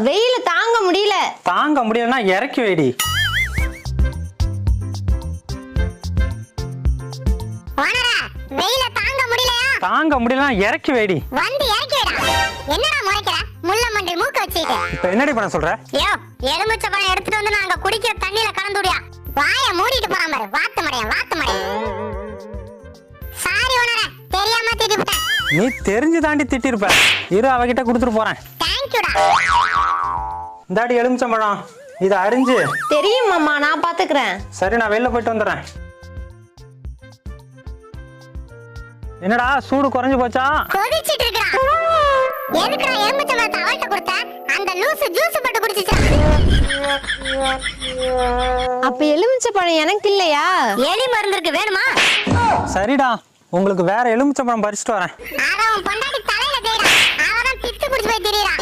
வெயில தாங்க முடியல. தாங்க முடியலன்னா இறக்கி வைடி. ஓனரா, வெயில தாங்க முடியலையா? தாங்க முடியலன்னா இறக்கி வைடி. வந்து இறக்கி விடா. என்னடா முறைக்கிற? முள்ள மண்டி மூக்க வச்சிட்டு. இப்ப என்னடி பண்ண சொல்ற? யோ, எலுமிச்சை பழம் எடுத்துட்டு வந்து நாங்க குடிக்கிற தண்ணியில கலந்து விடியா. வாயை மூடிட்டு போறான் பாரு. வாத்து மடையா. சாரி ஓனரா, தெரியாம திட்டிவிட்டேன். நீ தெரிஞ்சு தாண்டி திட்டிருப்ப. இரு, அவகிட்ட கொடுத்துட்டு போறேன். தேங்க்யூடா. இந்தாடி எலுமிச்சம்பழம், இதை அரிஞ்சு. தெரியும் மாமா, நான் பாத்துக்கிறேன். சரி, நான் வெளில போயிட்டு வந்துடுறேன். என்னடா சூடு குறைஞ்சு போச்சா? கொதிச்சிட்டு இருக்கா? எதுக்குடா எலுமிச்சை பழத்தை அவள்கிட்ட கொடுத்த? அந்த லூசு ஜூஸ் போட்டு குடிச்சிச்சா? அப்ப எலுமிச்சை பழம் எனக்கு இல்லையா? எலி மருந்து இருக்கு, வேணுமா? சரிடா, உங்களுக்கு வேற எலுமிச்சம்பழம் பறிச்சுட்டு வரேன். அத உன் பொண்டாட்டி தலையில தேய்டா. அவதான் பித்து குடிச்சு போய் திரியறா.